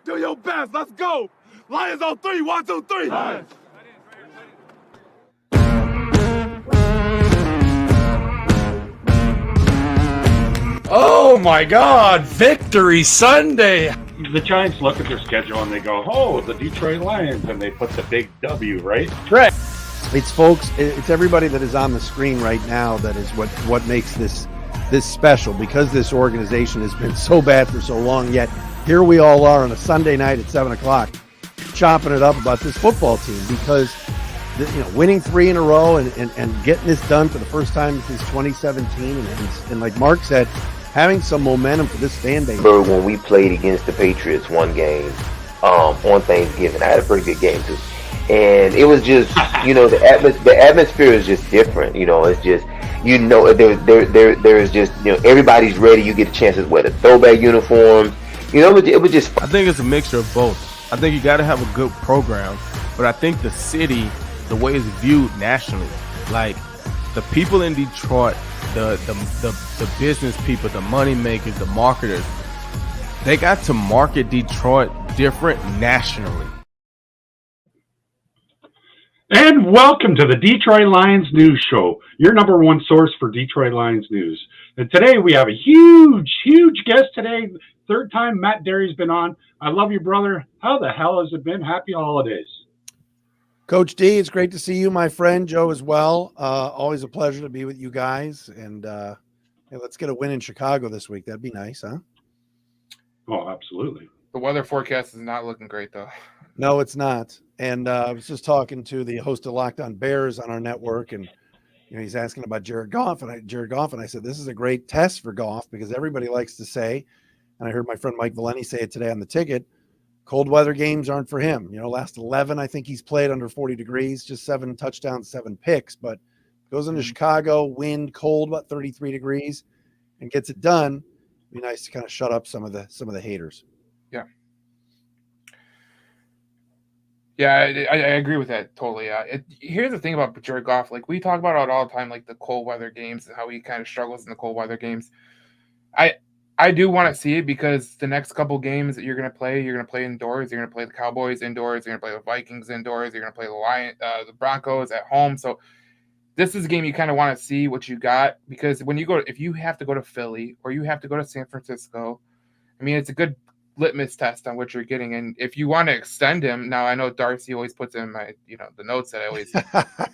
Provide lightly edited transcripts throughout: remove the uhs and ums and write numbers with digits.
Do your best. Let's go. Lions on 3. 1, 2, 3. Lions. Oh my God! Victory Sunday. The Giants look at their schedule and they go, "Oh, the Detroit Lions," and they put the big W, right? Correct. It's folks. It's everybody that is on the screen right now that is what makes this special, because this organization has been so bad for so long. Yet here we all are on a Sunday night at 7:00, chopping it up about this football team, because winning 3 in a row and getting this done for the first time since 2017, and like Mark said, having some momentum for this fan base. When we played against the Patriots one game on Thanksgiving, I had a pretty good game too, and it was just the atmosphere is just different. It's just there is just everybody's ready. You get a chance to wear the throwback uniforms. It was just. I think it's a mixture of both. I think you got to have a good program, but I think the city, the way it's viewed nationally, like the people in Detroit, the business people, the money makers, the marketers, they got to market Detroit different nationally. And welcome to the Detroit Lions News Show, your number one source for Detroit Lions news. And today we have a huge guest today. Third time Matt Dery's been on. I love you, brother. How the hell has it been? Happy holidays. Coach D, it's great to see you, my friend. Joe as well. Always a pleasure to be with you guys. And let's get a win in Chicago this week. That'd be nice, huh? Oh, absolutely. The weather forecast is not looking great, though. No, it's not. And I was just talking to the host of Locked On Bears on our network, and he's asking about Jared Goff, and I said this is a great test for Goff, because everybody likes to say, and I heard my friend Mike Valenti say it today on the ticket, cold weather games aren't for him. Last 11, I think he's played under 40 degrees, just 7 touchdowns, 7 picks, but goes into Chicago, wind, cold, about 33 degrees, and gets it done. It'd be nice to kind of shut up some of the haters. Yeah, I agree with that totally. Here's the thing about Jared Goff. Like, we talk about it all the time, like the cold weather games and how he kind of struggles in the cold weather games. I do want to see it, because the next couple games that you're going to play indoors. You're going to play the Cowboys indoors. You're going to play the Vikings indoors. You're going to play the Broncos at home. So this is a game you kind of want to see what you got, because if you have to go to Philly or you have to go to San Francisco, I mean, it's a good litmus test on what you're getting. And if you want to extend him, now I know Darcy always puts in my the notes that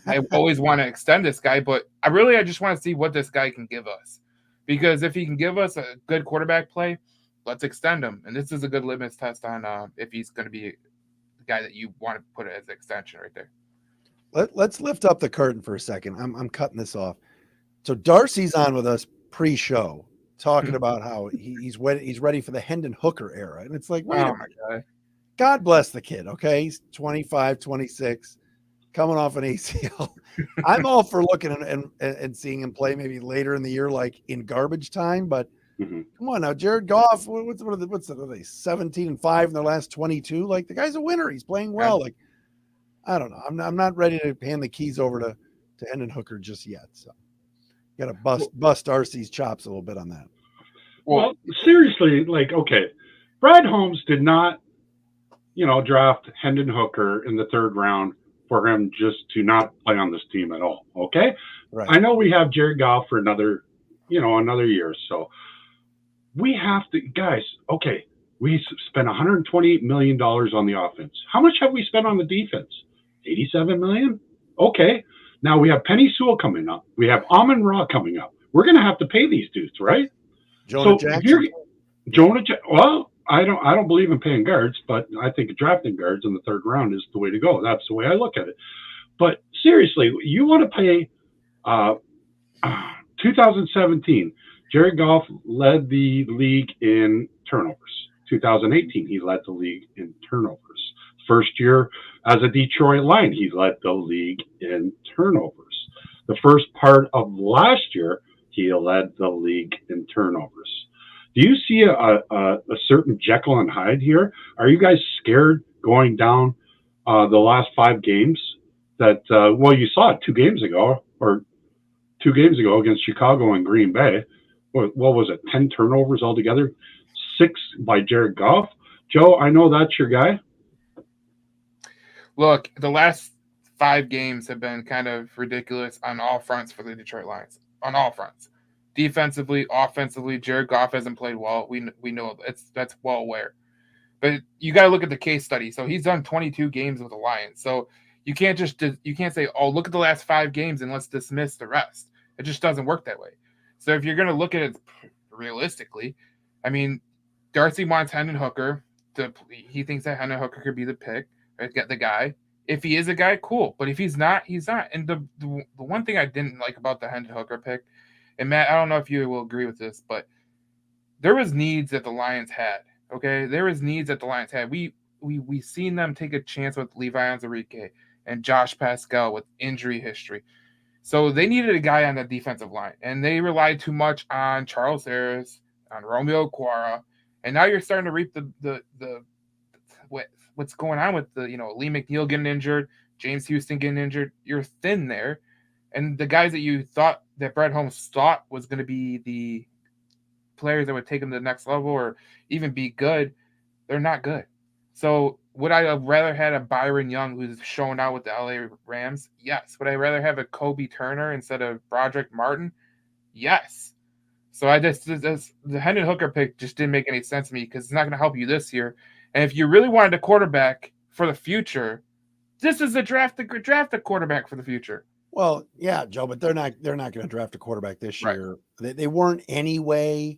I always want to extend this guy, but I just want to see what this guy can give us, because if he can give us a good quarterback play, let's extend him. And this is a good litmus test on if he's going to be the guy that you want to put it as an extension right there. Let's lift up the curtain for a second. I'm cutting this off. So Darcy's on with us pre-show, talking about how he's ready for the Hendon Hooker era. And it's like, wait a minute. God bless the kid, okay? He's 25, 26, coming off an ACL. I'm all for looking and seeing him play maybe later in the year, like in garbage time. But come on now, Jared Goff, what's they 17-5 in their last 22? Like, the guy's a winner. He's playing well. Like, I don't know. I'm not ready to hand the keys over to Hendon Hooker just yet. So got to bust Darcy's chops a little bit on that. Well, seriously, okay, Brad Holmes did not, draft Hendon Hooker in the 3rd round for him just to not play on this team at all. Okay, right. I know we have Jared Goff for another year, so we have to, guys. Okay, we spent $128 million on the offense. How much have we spent on the defense? $87 million. Okay. Now we have Penny Sewell coming up. We have Amon-Ra coming up. We're going to have to pay these dudes, right? Jonah Jackson. Well, I don't believe in paying guards, but I think drafting guards in the 3rd round is the way to go. That's the way I look at it. But seriously, you want to pay 2017, Jared Goff led the league in turnovers. 2018, he led the league in turnovers. First year as a Detroit Lion, he led the league in turnovers. The first part of last year, he led the league in turnovers. Do you see a certain Jekyll and Hyde here? Are you guys scared going down the last 5 games? That you saw it 2 games ago against Chicago and Green Bay. What was it? 10 turnovers altogether, 6 by Jared Goff. Joe, I know that's your guy. Look, the last 5 games have been kind of ridiculous on all fronts for the Detroit Lions. On all fronts, defensively, offensively, Jared Goff hasn't played well. We know that's well aware. But you got to look at the case study. So he's done 22 games with the Lions. So you can't say, oh, look at the last 5 games and let's dismiss the rest. It just doesn't work that way. So if you're going to look at it realistically, I mean, Darcy wants Hendon Hooker. He thinks that Hendon Hooker could be the pick, right? Get the guy. If he is a guy, cool. But if he's not, he's not. And the one thing I didn't like about the Hendon Hooker pick, and Matt, I don't know if you will agree with this, but there was needs that the Lions had. Okay, there was needs that the Lions had. We seen them take a chance with Levi Onwuzurike and Josh Pascal with injury history. So they needed a guy on the defensive line, and they relied too much on Charles Harris, on Romeo Okwara, and now you're starting to reap what's going on with the Lee McNeil getting injured, James Houston getting injured. You're thin there, and the guys that you thought that Brett Holmes thought was going to be the players that would take them to the next level or even be good, they're not good. So would I have rather had a Byron Young who's shown out with the LA Rams? Yes. Would I rather have a Kobe Turner instead of Broderick Martin? Yes. So the Hendon Hooker pick just didn't make any sense to me because it's not going to help you this year. And if you really wanted a quarterback for the future, this is a draft a quarterback for the future. Well, yeah, Joe, but they're not going to draft a quarterback this Right. year. They weren't anyway.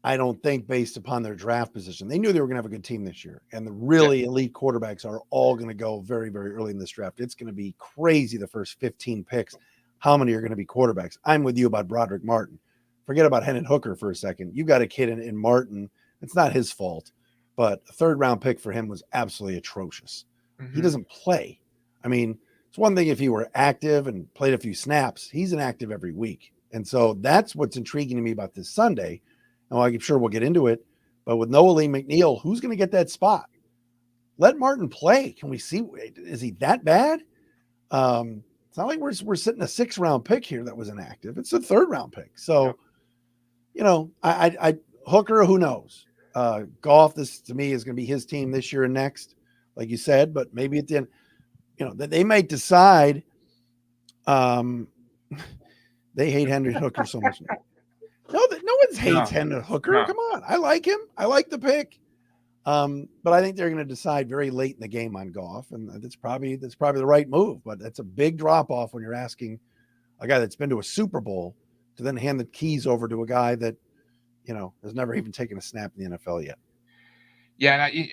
I don't think based upon their draft position. They knew they were going to have a good team this year. And the really elite quarterbacks are all going to go very, very early in this draft. It's going to be crazy the first 15 picks. How many are going to be quarterbacks? I'm with you about Broderick Martin. Forget about Hendon Hooker for a second. You got a kid in Martin. It's not his fault, but a 3rd-round pick for him was absolutely atrocious. Mm-hmm. He doesn't play. I mean, it's one thing if he were active and played a few snaps. He's inactive every week. And so that's what's intriguing to me about this Sunday. Now, I'm sure we'll get into it, but with Noah Lee McNeil, who's going to get that spot? Let Martin play. Can we see? Is he that bad? It's not like we're sitting a 6th-round pick here that was inactive. It's a 3rd-round pick. So, I Hooker, who knows? Goff, this to me is going to be his team this year and next, like you said. But maybe at the end, that they might decide. They hate Hendon Hooker so much. No one hates Hendon Hooker. No. Come on. I like him. I like the pick. But I think they're going to decide very late in the game on Goff, and that's probably the right move. But that's a big drop off when you're asking a guy that's been to a Super Bowl to then hand the keys over to a guy that has never even taken a snap in the NFL yet. Yeah, and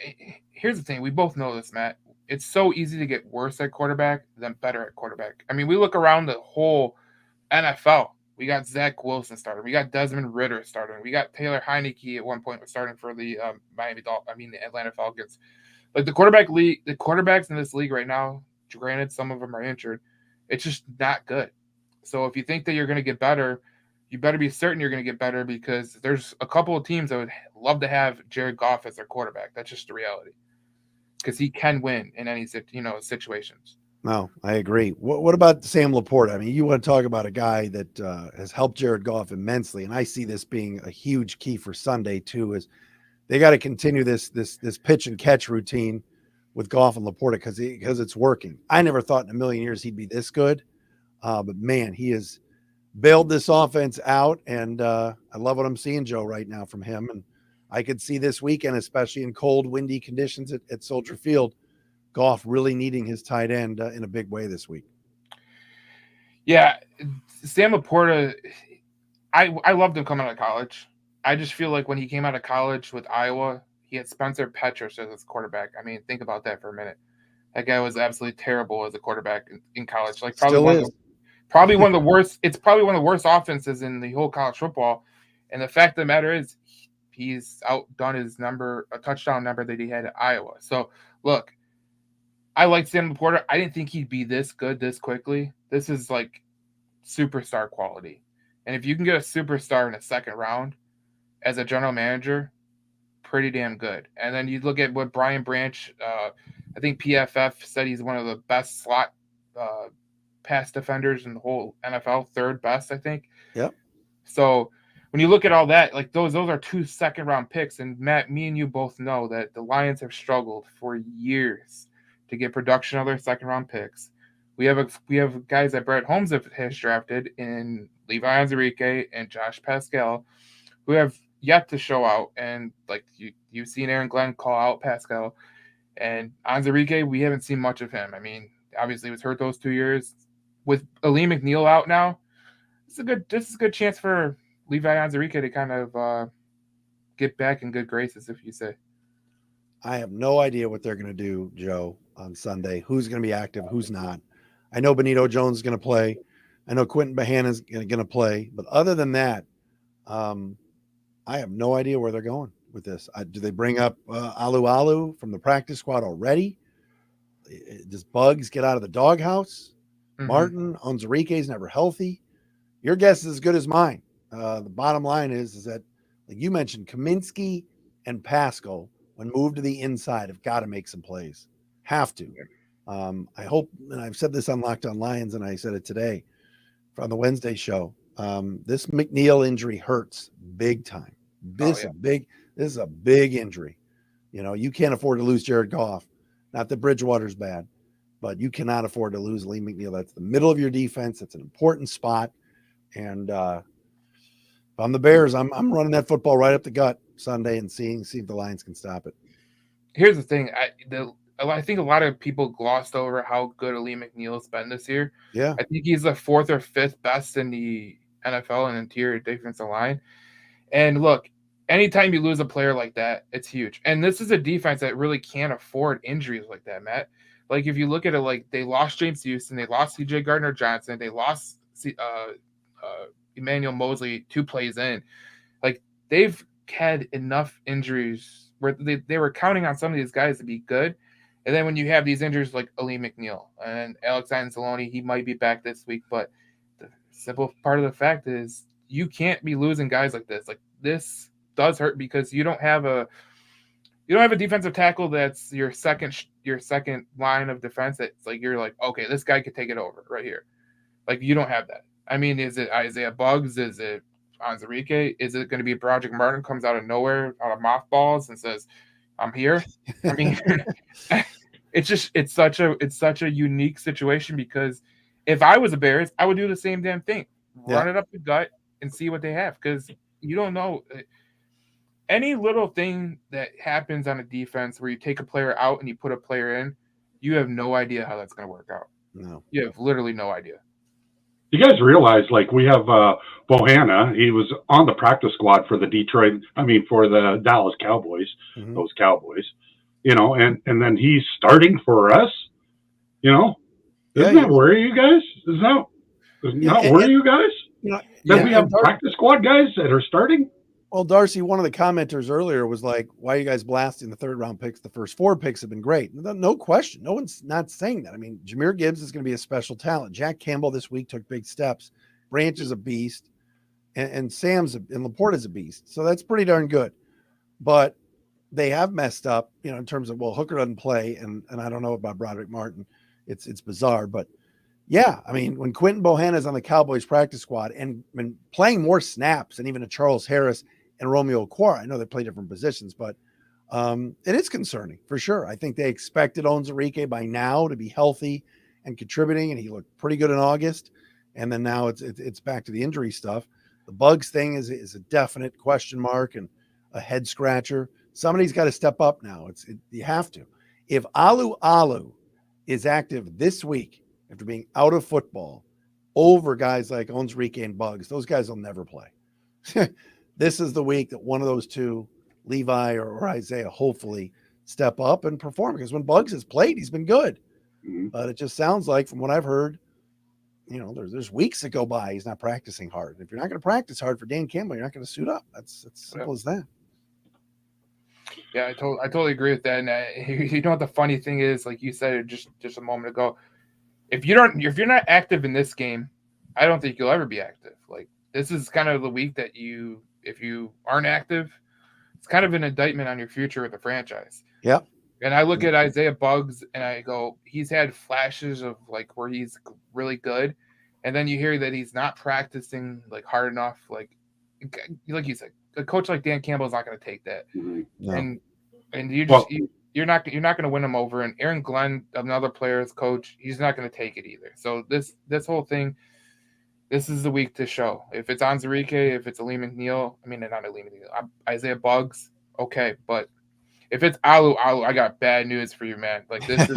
here's the thing: we both know this, Matt. It's so easy to get worse at quarterback than better at quarterback. I mean, we look around the whole NFL. We got Zach Wilson starting. We got Desmond Ridder starting. We got Taylor Heineke at one point starting for the the Atlanta Falcons. Like the quarterbacks in this league right now, granted some of them are injured, it's just not good. So if you think that you're going to get better, you better be certain you're going to get better because there's a couple of teams that would love to have Jared Goff as their quarterback. That's just the reality because he can win in any situations. No, I agree. What about Sam Laporta? I mean, you want to talk about a guy that has helped Jared Goff immensely, and I see this being a huge key for Sunday too. Is they got to continue this pitch and catch routine with Goff and Laporta because it's working. I never thought in a million years he'd be this good, but man, he has bailed this offense out, and I love what I'm seeing, Joe, right now from him. And I could see this weekend, especially in cold, windy conditions at Soldier Field, Goff really needing his tight end in a big way this week. Yeah, Sam Laporta, I loved him coming out of college. I just feel like when he came out of college with Iowa, he had Spencer Petras as his quarterback. I mean, think about that for a minute. That guy was absolutely terrible as a quarterback in college. Like probably one of the worst. It's probably one of the worst offenses in the whole college football. And the fact of the matter is, he's outdone his a touchdown number that he had at Iowa. So look. I like Sam Laporta. I didn't think he'd be this good this quickly. This is like superstar quality. And if you can get a superstar in a 2nd round as a general manager, pretty damn good. And then you look at what Brian Branch, I think PFF said he's one of the best slot pass defenders in the whole NFL, 3rd best, I think. Yep. So when you look at all that, like those are 2 second-round picks. And Matt, me and you both know that the Lions have struggled for years to get production of their second-round picks. We have guys that Brett Holmes has drafted in Levi Onwuzurike and Josh Pascal, who have yet to show out. And like you've seen Aaron Glenn call out Pascal, and Onwuzurike, we haven't seen much of him. I mean, obviously he was hurt those 2 years. With Ali McNeil out now, this is a good chance for Levi Onwuzurike to kind of get back in good graces, if you say. I have no idea what they're going to do, Joe, on Sunday. Who's going to be active, who's not. I know Benito Jones is going to play. I know Quentin Bohanna is going to play. But other than that, I have no idea where they're going with this. Do they bring up Alu from the practice squad already? Does Bugs get out of the doghouse? Mm-hmm. Martin, Onwuzurike is never healthy. Your guess is as good as mine. The bottom line is that, like you mentioned, Kaminsky and Pascal, when moved to the inside, have got to make some plays. Have to. I hope, and I've said this on Locked On Lions, and I said it today on the Wednesday show. This McNeil injury hurts big time. This is a big injury. You know, you can't afford to lose Jared Goff. Not that Bridgewater's bad, but you cannot afford to lose Lee McNeil. That's the middle of your defense. It's an important spot. And if I'm the Bears, I'm running that football right up the gut Sunday and see if the Lions can stop it. Here's the thing. I think a lot of people glossed over how good Ali McNeil's been this year. Yeah. I think he's the 4th or 5th best in the NFL in interior defensive line. And look, anytime you lose a player like that, it's huge. And this is a defense that really can't afford injuries like that, Matt. Like, if you look at it, like, they lost James Houston, they lost C.J. Gardner-Johnson, they lost Emmanuel Mosley 2 plays in. Like, they've had enough injuries where they were counting on some of these guys to be good. And then when you have these injuries like Ali McNeil and Alex Anzalone, he might be back this week. But the simple part of the fact is you can't be losing guys like this. Like, this does hurt because you don't have a defensive tackle that's your second line of defense. That's like, you're like, okay, this guy could take it over right here. Like, you don't have that. I mean, is it Isaiah Bugs? Is it Onwuzurike? Is it going to be Broderick Martin comes out of nowhere, out of mothballs, and says, "I'm here"? I mean, it's such a unique situation because if I was a Bears, I would do the same damn thing, run it up the gut and see what they have, because you don't know any little thing that happens on a defense where you take a player out and you put a player in, you have no idea how that's going to work out. No, you have literally no idea. You guys realize, like, we have Bohanna. He was on the practice squad for the Dallas Cowboys, those Cowboys, you know, and then he's starting for us, you know. Doesn't that worry you guys? Does not worry you guys? You know, that we have practice squad guys that are starting? Well, Darcy, one of the commenters earlier was like, why are you guys blasting the 3rd round picks? The first 4 picks have been great. No question. No one's not saying that. I mean, Jahmyr Gibbs is going to be a special talent. Jack Campbell this week took big steps. Branch is a beast. And Laporte is a beast. So that's pretty darn good. But they have messed up, you know, in terms of, well, Hooker doesn't play. And I don't know about Broderick Martin. It's bizarre. But yeah, I mean, when Quentin Bohanna is on the Cowboys practice squad and when playing more snaps and even a Charles Harris and Romeo Okwara, I know they play different positions, but it is concerning for sure. I think they expected Onwuzurike by now to be healthy and contributing, and he looked pretty good in August. And then now it's back to the injury stuff. The Bugs thing is a definite question mark and a head scratcher. Somebody's got to step up now. You have to. If Alu is active this week after being out of football over guys like Onwuzurike and Bugs, those guys will never play. This is the week that one of those two, Levi or Isaiah, hopefully step up and perform, because when Bugs has played, he's been good. But it just sounds like, from what I've heard, you know, there's weeks that go by he's not practicing hard. If you're not going to practice hard for Dan Campbell, you're not going to suit up. That's simple as that. Yeah, I totally agree with that. And you know what the funny thing is, like you said just a moment ago, if you're not active in this game, I don't think you'll ever be active. Like, this is kind of the week that if you aren't active, it's kind of an indictment on your future with the franchise. Yeah. And I look at Isaiah Bugs and I go, he's had flashes of like where he's really good. And then you hear that he's not practicing like hard enough. Like, like you said, a coach like Dan Campbell is not going to take that, No. and you're not going to win him over. And Aaron Glenn, another player's coach, he's not going to take it either. So this whole thing, this is the week to show. If it's Anzarike, if it's Ali McNeil, I mean not Ali McNeil, Isaiah Buggs, okay, but if it's Alu, I got bad news for you, man. Like this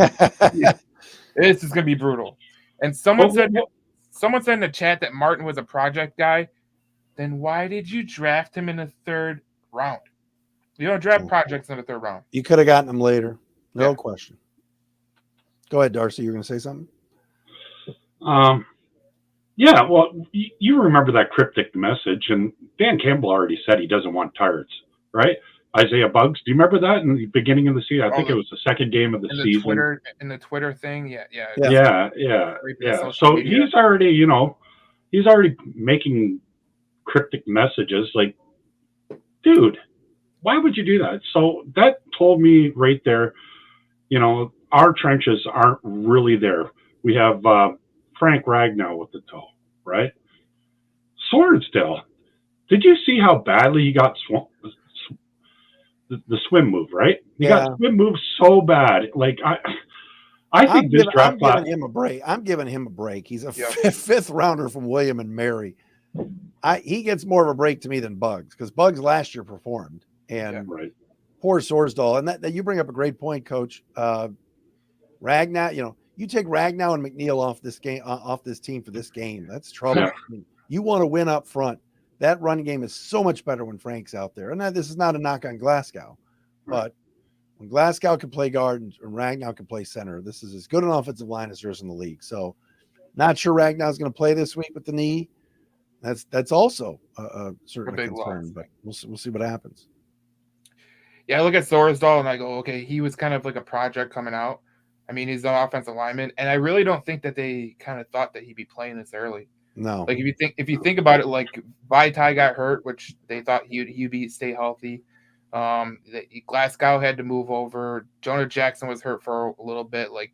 is going to be brutal. And someone said in the chat that Martin was a project guy. Then why did you draft him in the 3rd round? You don't draft projects in the 3rd round. You could have gotten him later. No question. Go ahead, Darcy. You're going to say something? Yeah, well, you remember that cryptic message, and Dan Campbell already said he doesn't want tires, right? Isaiah Buggs, do you remember that in the beginning of the season? I think it was the 2nd game of the season. In the Twitter thing, yeah. So he's already, he's already making cryptic messages like, dude, why would you do that? So that told me right there, our trenches aren't really there. We have Frank Ragnow with the toe, right? Swordsdale, did you see how badly he got the swim move, right? He got swim move so bad. Like I think this draft class. I'm giving him a break. He's a 5th rounder from William and Mary. He gets more of a break to me than Buggs, because Buggs last year performed, and poor Swordsdale. And that you bring up a great point, Coach. Ragnow, you take Ragnow and McNeil off this team for this game. That's trouble. I mean, you want to win up front. That run game is so much better when Frank's out there. And this is not a knock on Glasgow, but when Glasgow can play guard and Ragnow can play center, this is as good an offensive line as there's in the league. So, not sure Ragnow's going to play this week with the knee. That's also a certain concern, but we'll see what happens. Yeah, I look at Swordsdale and I go, okay, he was kind of like a project coming out. I mean, he's an offensive lineman, and I really don't think that they kind of thought that he'd be playing this early. No, like if you think about it, like Vaitai got hurt, which they thought he'd stay healthy. Glasgow had to move over. Jonah Jackson was hurt for a little bit. Like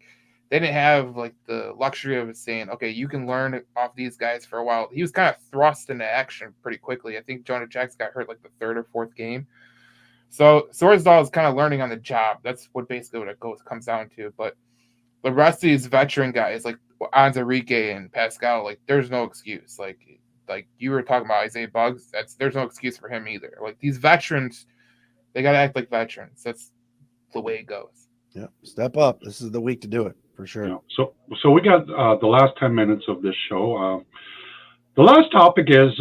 they didn't have like the luxury of saying, okay, you can learn off these guys for a while. He was kind of thrust into action pretty quickly. I think Jonah Jackson got hurt like the 3rd or 4th game. So Swordsdale is kind of learning on the job. That's basically what it comes down to. But the rest of these veteran guys, like Anzarike and Pascal, like there's no excuse. Like you were talking about Isaiah Buggs, there's no excuse for him either. Like these veterans, they got to act like veterans. That's the way it goes. Yeah, step up. This is the week to do it for sure. Yeah. So we got the last 10 minutes of this show. The last topic is,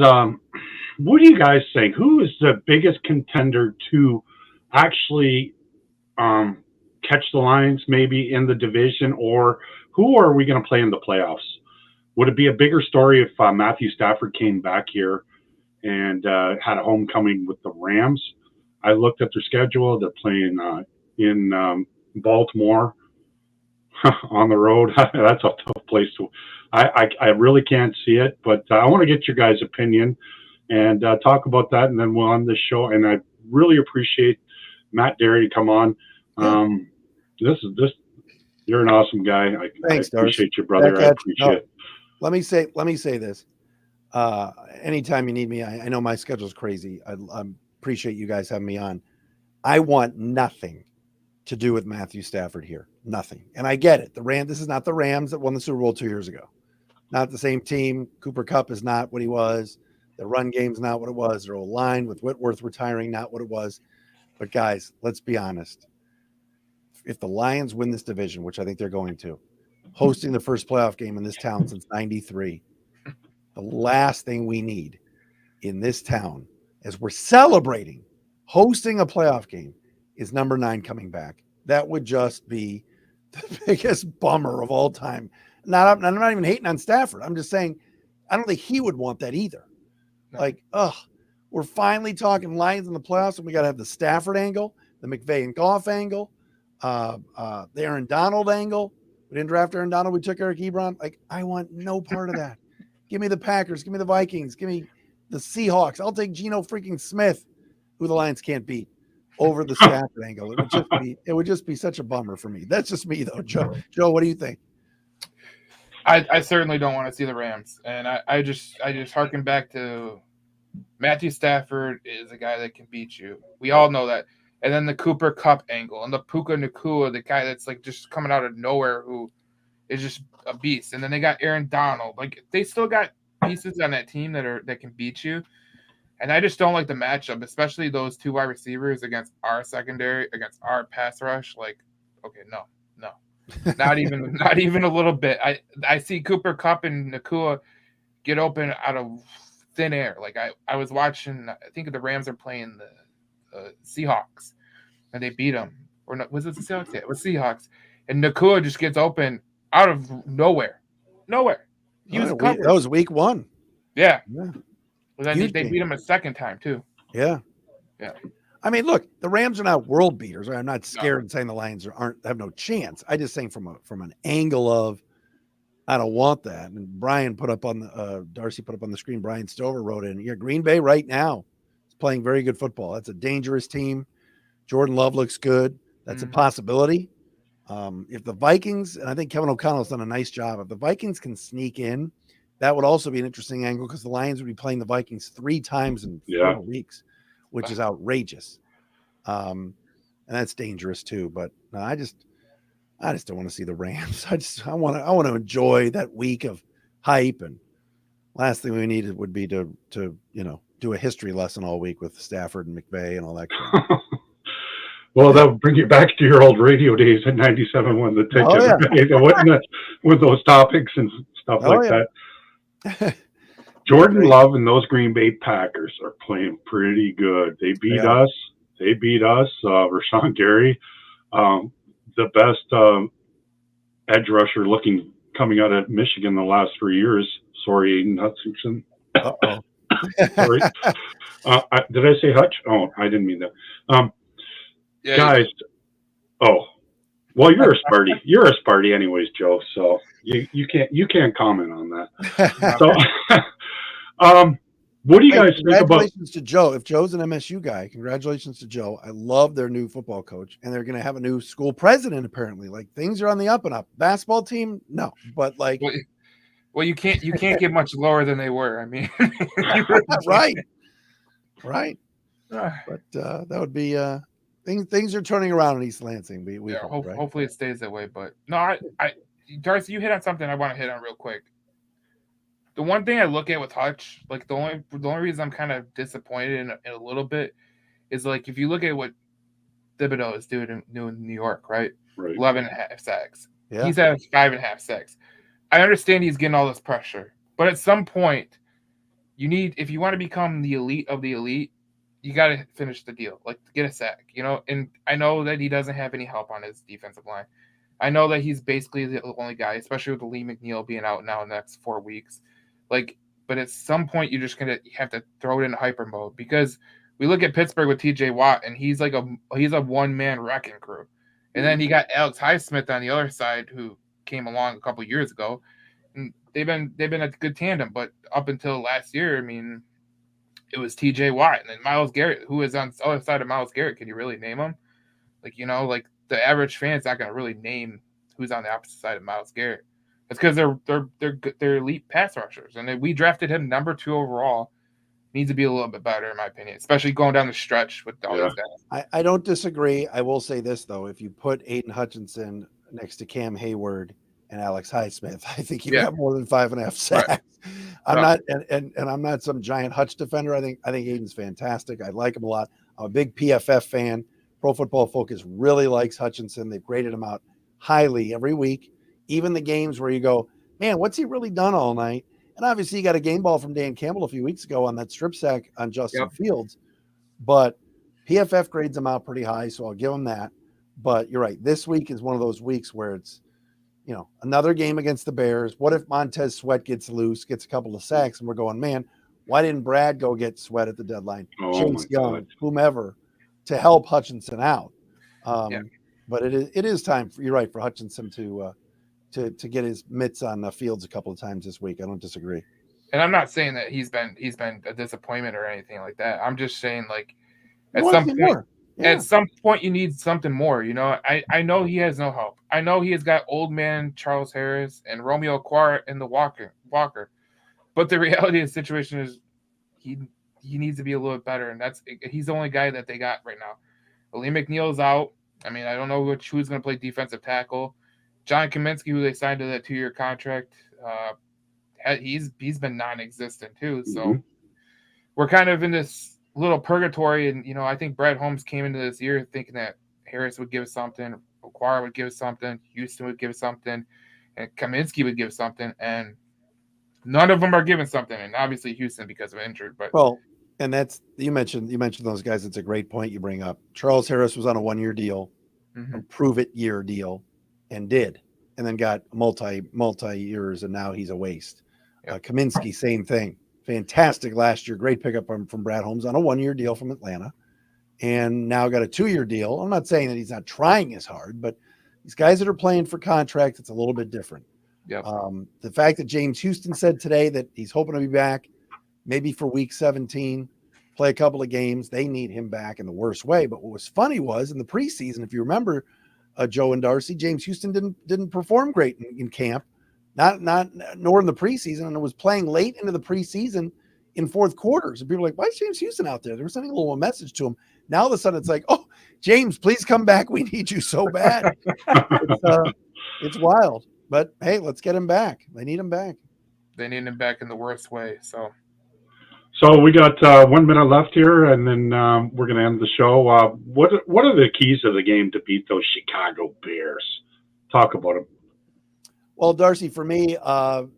what do you guys think? Who is the biggest contender to actually catch the Lions maybe in the division, or who are we going to play in the playoffs? Would it be a bigger story if Matthew Stafford came back here and had a homecoming with the Rams? I looked at their schedule. They're playing in Baltimore on the road. That's a tough place to. I really can't see it, but I want to get your guys' opinion and talk about that, and then we'll on this show. And I really appreciate Matt Dery to come on. You're an awesome guy. Thanks, I appreciate you, brother. I appreciate it. Let me say this. Anytime you need me, I know my schedule's crazy. I appreciate you guys having me on. I want nothing to do with Matthew Stafford here. Nothing. And I get it. This is not the Rams that won the Super Bowl 2 years ago. Not the same team. Cooper Kupp is not what he was. The run game's not what it was. Their O-line with Whitworth retiring, not what it was. But guys, let's be honest. If the Lions win this division, which I think they're going to, hosting the first playoff game in this town since '93, the last thing we need in this town, as we're celebrating hosting a playoff game, is number 9 coming back. That would just be the biggest bummer of all time. I'm not even hating on Stafford. I'm just saying, I don't think he would want that either. Like, we're finally talking Lions in the playoffs, and we got to have the Stafford angle, the McVay and Goff angle, the Aaron Donald angle. We didn't draft Aaron Donald. We took Eric Ebron. Like, I want no part of that. Give me the Packers. Give me the Vikings. Give me the Seahawks. I'll take Geno freaking Smith, who the Lions can't beat, over the Stafford angle. It would just be such a bummer for me. That's just me, though. Joe, what do you think? I certainly don't want to see the Rams, and I just harken back to Matthew Stafford is a guy that can beat you. We all know that. And then the Cooper Cup angle and the Puka Nakua, the guy that's like just coming out of nowhere who is just a beast. And then they got Aaron Donald. Like they still got pieces on that team that can beat you. And I just don't like the matchup, especially those two wide receivers against our secondary, against our pass rush. Like, okay, no, not even a little bit. I see Cooper Cup and Nakua get open out of thin air. Like I was watching. I think the Rams are playing the Seahawks, and they beat them. Or no, was it the Seahawks? Yeah, it was Seahawks. And Nakua just gets open out of nowhere. He was covered. That was week 1. Yeah. Yeah. Well, then they beat him a second time too. Yeah. I mean, look, the Rams are not world beaters. I'm not scared and saying the Lions have no chance. I just saying from an angle of I don't want that. And Brian put up on the Darcy put up on the screen. Brian Stover wrote in, yeah, Green Bay right now is playing very good football. That's a dangerous team. Jordan Love looks good. That's a possibility. If the Vikings, and I think Kevin O'Connell's done a nice job, if the Vikings can sneak in, that would also be an interesting angle because the Lions would be playing the Vikings 3 times in 4 weeks, which is outrageous. And that's dangerous too. But no, I just don't want to see the Rams. I want to enjoy that week of hype. And last thing we needed would be to do a history lesson all week with Stafford and McVay and all that kind of Well, that would bring you back to your old radio days at 97 when the ticket with those topics and stuff that. Jordan Love and those Green Bay Packers are playing pretty good. They beat us. Rashawn Gary, the best edge rusher looking coming out of Michigan the last 3 years. Sorry, Aiden Hutchinson. Sorry. Did I say Hutch? Oh, I didn't mean that. Guys. Oh, well, you're a Sparty. You're a Sparty anyways, Joe. So you can't comment on that. So, what do you guys think about? Congratulations to Joe. If Joe's an MSU guy, congratulations to Joe. I love their new football coach, and they're going to have a new school president. Apparently, like things are on the up and up. Basketball team, no, but like, well, you can't get much lower than they were. I mean, right. But that would be things are turning around in East Lansing. We hope, right? Hopefully it stays that way. But no, I Darcy, you hit on something I want to hit on real quick. The one thing I look at with Hutch, like the only reason I'm kind of disappointed in a little bit is like if you look at what Thibodeau is doing in New York, right? 11.5 sacks. Yeah. He's at 5.5 sacks. I understand he's getting all this pressure, but at some point, if you want to become the elite of the elite, you got to finish the deal, like get a sack, And I know that he doesn't have any help on his defensive line. I know that he's basically the only guy, especially with the Lee McNeil being out now in the next 4 weeks. But at some point, you're just gonna have to throw it into hyper mode because we look at Pittsburgh with T.J. Watt, and he's a one-man wrecking crew, and then you got Alex Highsmith on the other side who came along a couple years ago, and they've been a good tandem. But up until last year, I mean, it was T.J. Watt and then Myles Garrett, who is on the other side of Myles Garrett. Can you really name him? Like the average fan's not gonna really name who's on the opposite side of Myles Garrett. It's because they're elite pass rushers, and we drafted him number 2 overall. Needs to be a little bit better, in my opinion, especially going down the stretch with all these guys. I don't disagree. I will say this though: if you put Aiden Hutchinson next to Cam Hayward and Alex Highsmith, I think you got more than 5.5 sacks. Right. I'm not, and I'm not some giant Hutch defender. I think Aiden's fantastic. I like him a lot. I'm a big PFF fan. Pro Football Focus really likes Hutchinson. They've graded him out highly every week. Even the games where you go, man, what's he really done all night? And obviously, you got a game ball from Dan Campbell a few weeks ago on that strip sack on Justin Fields. But PFF grades him out pretty high, so I'll give him that. But you're right. This week is one of those weeks where it's, another game against the Bears. What if Montez Sweat gets loose, gets a couple of sacks, and we're going, man, why didn't Brad go get Sweat at the deadline? Chase Young, whomever, to help Hutchinson out. But it is time for, you're right, for Hutchinson to get his mitts on Fields a couple of times this week. I don't disagree. And I'm not saying that he's been a disappointment or anything like that. I'm just saying at some point you need something more. I know he has no help. I know he has got old man Charles Harris and Romeo Okwara in the Walker. But the reality of the situation is he he needs to be a little bit better, and he's the only guy that they got right now. Lee McNeil's out. I mean, I don't know who's going to play defensive tackle. John Kaminsky, who they signed to that 2-year contract, he's been non-existent too. So we're kind of in this little purgatory, and I think Brad Holmes came into this year thinking that Harris would give something, Okwara would give something, Houston would give something, and Kaminsky would give something, and none of them are giving something. And obviously Houston because of injured, but and that's you mentioned those guys. It's a great point you bring up. Charles Harris was on a 1-year deal, a prove-it-year deal, and then got multi-years, and now he's a waste. Kaminsky, same thing. Fantastic last year. Great pickup from Brad Holmes on a 1-year deal from Atlanta, and now got a 2-year deal. I'm not saying that he's not trying as hard, but these guys that are playing for contract, it's a little bit different. Yep. The fact that James Houston said today that he's hoping to be back maybe for week 17, play a couple of games. They need him back in the worst way. But what was funny was in the preseason, if you remember, Joe and Darcy, James Houston didn't perform great in camp, nor in the preseason, and it was playing late into the preseason in fourth quarters. And people were like, why is James Houston out there? They were sending a little message to him. Now all of a sudden it's like, oh, James, please come back. We need you so bad. It's wild. But hey, let's get him back. They need him back. They need him back in the worst way. So we got 1 minute left here, and then we're going to end the show. What are the keys of the game to beat those Chicago Bears? Talk about them. Well, Darcy, for me,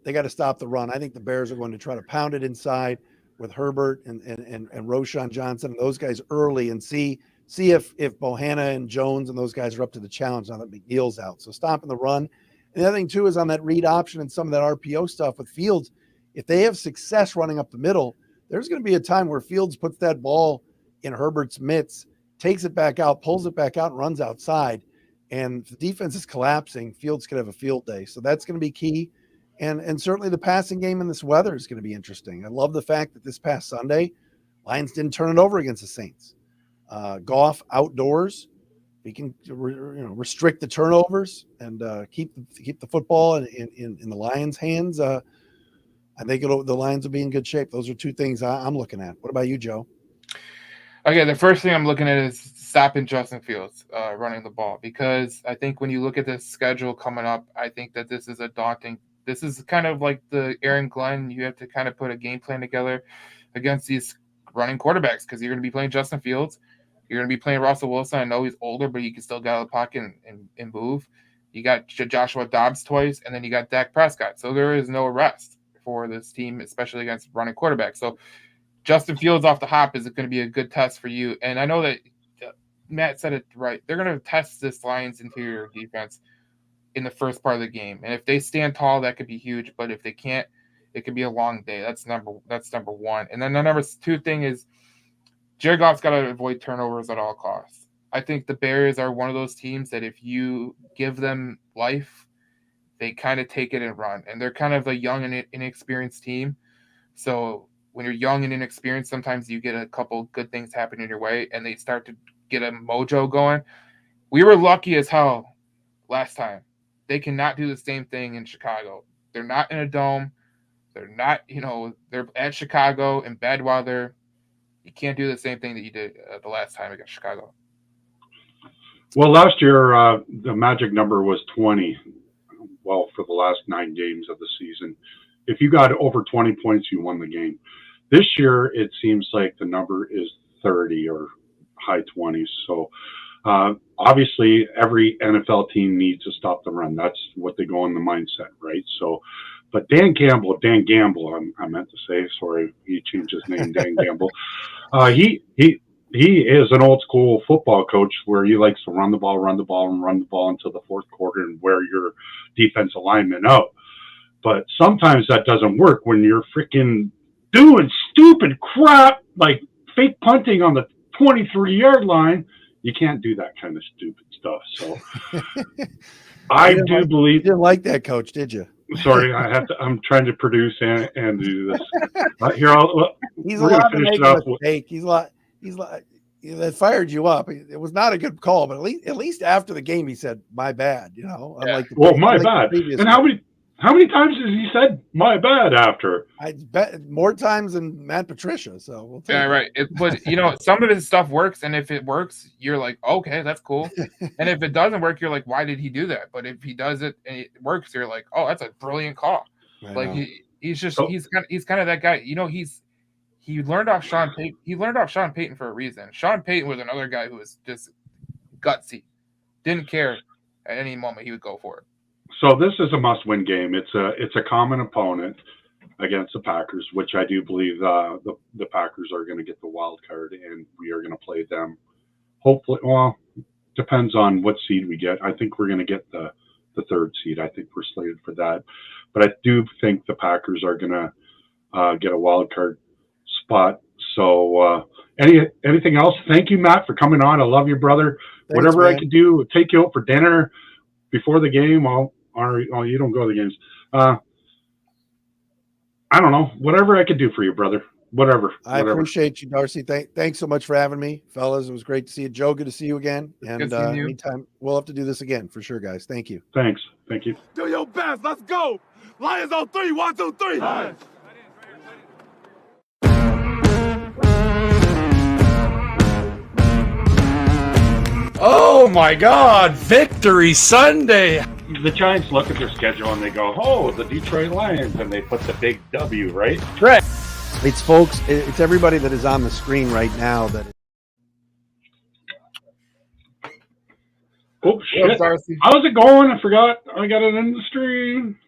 they got to stop the run. I think the Bears are going to try to pound it inside with Herbert and Roschon Johnson and those guys early, and see if Bohanna and Jones and those guys are up to the challenge now that McNeil's out. So stopping the run. And the other thing, too, is on that read option and some of that RPO stuff with Fields, if they have success running up the middle, there's going to be a time where Fields puts that ball in Herbert's mitts, takes it back out, pulls it back out, and runs outside. And if the defense is collapsing, Fields could have a field day. So that's going to be key. And certainly the passing game in this weather is going to be interesting. I love the fact that this past Sunday, Lions didn't turn it over against the Saints. Goff outdoors. We can restrict the turnovers and keep the football in the Lions' hands. I think the Lions will be in good shape. Those are two things I'm looking at. What about you, Joe? Okay, the first thing I'm looking at is stopping Justin Fields running the ball, because I think when you look at this schedule coming up, I think that this is this is kind of like the Aaron Glenn. You have to kind of put a game plan together against these running quarterbacks, because you're going to be playing Justin Fields. You're going to be playing Russell Wilson. I know he's older, but he can still get out of the pocket and move. You got Joshua Dobbs twice, and then you got Dak Prescott. So there is no rest for this team, especially against running quarterbacks. So Justin Fields off the hop is going to be a good test for you. And I know that Matt said it right. They're going to test this Lions interior defense in the first part of the game. And if they stand tall, that could be huge. But if they can't, it could be a long day. That's number one. And then the number two thing is Jared Goff's got to avoid turnovers at all costs. I think the Bears are one of those teams that if you give them life, they kind of take it and run. And they're kind of a young and inexperienced team. So when you're young and inexperienced, sometimes you get a couple good things happening your way, and they start to get a mojo going. We were lucky as hell last time. They cannot do the same thing in Chicago. They're not in a dome. They're not, they're at Chicago in bad weather. You can't do the same thing that you did the last time against Chicago. Well, last year, the magic number was 20. Well, for the last 9 games of the season. If you got over 20 points, you won the game. This year, it seems like the number is 30 or high 20s. So, obviously, every NFL team needs to stop the run. That's what they go in the mindset, right? So, but Dan Gamble, I meant to say, sorry, he changed his name, Dan Gamble. He is an old school football coach where he likes to run the ball until the fourth quarter and wear your defensive lineman out. But sometimes that doesn't work when you're freaking doing stupid crap like fake punting on the 23-yard line. You can't do that kind of stupid stuff. So I do believe you didn't like that, coach, did you? Sorry, I'm trying to produce and do this. Here, he's allowed to make a mistake. He's that fired you up. It was not a good call, but at least after the game, he said, "My bad." my bad. And How many times has he said "my bad" after? I bet more times than Matt Patricia. So we'll take Yeah, it. right. But some of his stuff works, and if it works, you're like, okay, that's cool. And if it doesn't work, you're like, why did he do that? But if he does it and it works, you're like, oh, that's a brilliant call. Like he's kind of that guy. He learned off Sean Payton. He learned off Sean Payton for a reason. Sean Payton was another guy who was just gutsy, didn't care at any moment he would go for it. So this is a must-win game. It's a common opponent against the Packers, which I do believe the Packers are going to get the wild card, and we are going to play them. Hopefully, well, depends on what seed we get. I think we're going to get the third seed. I think we're slated for that, but I do think the Packers are going to get a wild card spot. So anything else? Thank you, Matt, for coming on. I love you, brother. Thanks, Whatever man. I could do, take you out for dinner before the game. You don't go to the games. I don't know. Whatever I could do for you, brother. Whatever. I appreciate you, Darcy. Thanks so much for having me, fellas. It was great to see you. Joe, good to see you again. And anytime, we'll have to do this again for sure, guys. Thank you. Thanks. Thank you. Do your best. Let's go. Lions on 3. 1, 2, 3. Lions. Oh my God! Victory Sunday. The Giants look at their schedule and they go, "Oh, the Detroit Lions," and they put the big W, right? Correct. It's folks. It's everybody that is on the screen right now. Oh shit! How's it going? I forgot. I got it in the stream.